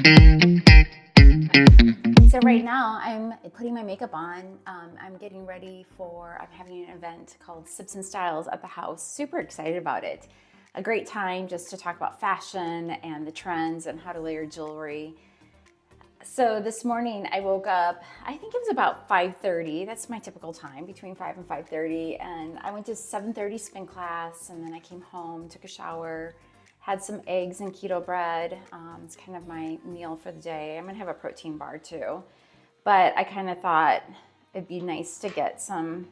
So right now I'm putting my makeup on. I'm getting ready for, I'm having an event called Sips and Styles at the house. Super excited about it. A great time just to talk about fashion and the trends and how to layer jewelry. So this morning I woke up, I think it was about 5:30. That's my typical time, between 5 and 5:30. And I went to 7:30 spin class, and then I came home, took a shower, had some eggs and keto bread. It's kind of my meal for the day. I'm gonna have a protein bar too. But I kind of thought it'd be nice to get some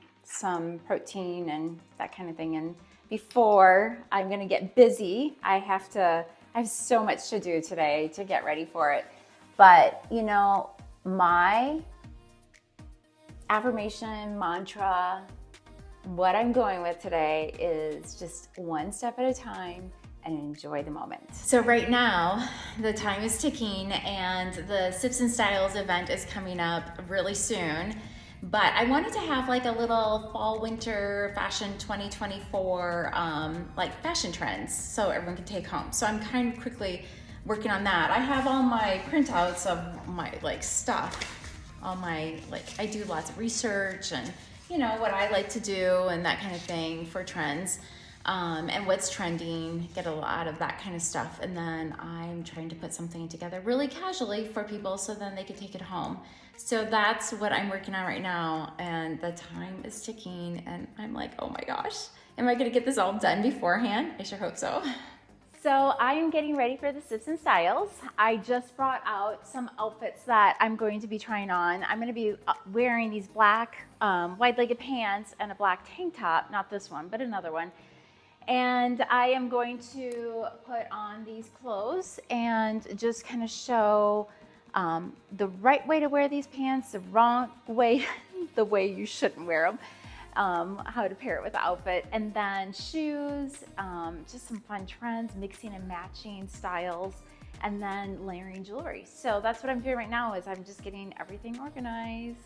protein and that kind of thing. And before I'm gonna get busy, I have so much to do today to get ready for it. But you know, my affirmation mantra, what I'm going with today is just one step at a time and enjoy the moment. So right now, the time is ticking and the Sips and Styles event is coming up really soon. But I wanted to have like a little fall winter fashion 2024 like fashion trends so everyone can take home. So I'm kind of quickly working on that. I have all my printouts of my like stuff, all my I do lots of research and you know what I like to do and that kind of thing for trends. And what's trending, get a lot of that kind of stuff. And then I'm trying to put something together really casually for people so then they can take it home. So that's what I'm working on right now. And the time is ticking and I'm like, oh my gosh, am I gonna get this all done beforehand? I sure hope so. So I am getting ready for the Sips and Styles. I just brought out some outfits that I'm going to be trying on. I'm gonna be wearing these black wide-legged pants and a black tank top, not this one, but another one. And I am going to put on these clothes and just kind of show the right way to wear these pants, the wrong way, the way you shouldn't wear them, how to pair it with the outfit, and then shoes, just some fun trends, mixing and matching styles, and then layering jewelry. So that's what I'm doing right now is I'm just getting everything organized.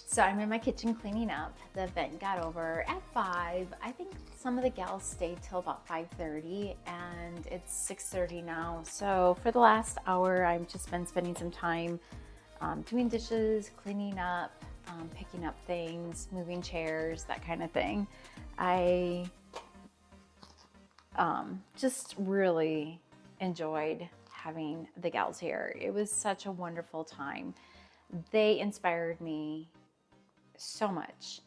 So I'm in my kitchen cleaning up. The event got over at 5. I think some of the gals stayed till about 5:30 and it's 6:30 now. So for the last hour, I've just been spending some time doing dishes, cleaning up, picking up things, moving chairs, that kind of thing. I just really enjoyed having the gals here. It was such a wonderful time. They inspired me so much,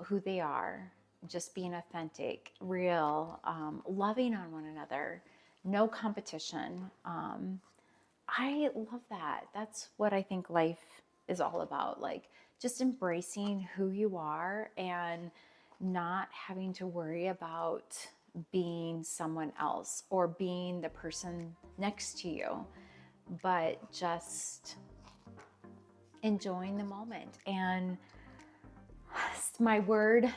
who they are, just being authentic, real, loving on one another, no competition. I love that. That's what I think life is all about, like just embracing who you are and not having to worry about being someone else or being the person next to you, but just enjoying the moment. And my word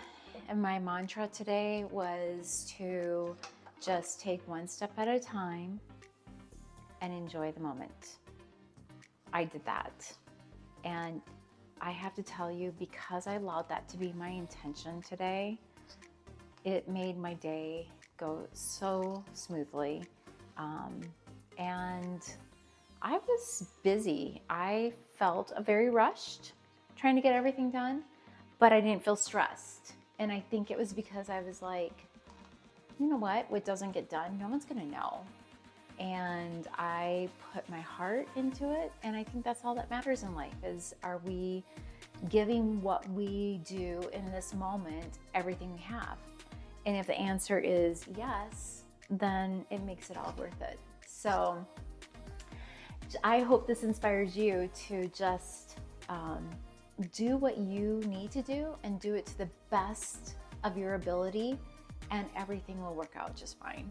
and my mantra today was to just take one step at a time and enjoy the moment. I did that. And I have to tell you, because I allowed that to be my intention today, it made my day go so smoothly. And I was busy. I felt very rushed trying to get everything done, but I didn't feel stressed. And I think it was because I was like, you know what doesn't get done, no one's gonna know. And I put my heart into it. And I think that's all that matters in life is, are we giving what we do in this moment everything we have? And if the answer is yes, then it makes it all worth it. So I hope this inspires you to just do what you need to do and do it to the best of your ability, and everything will work out just fine.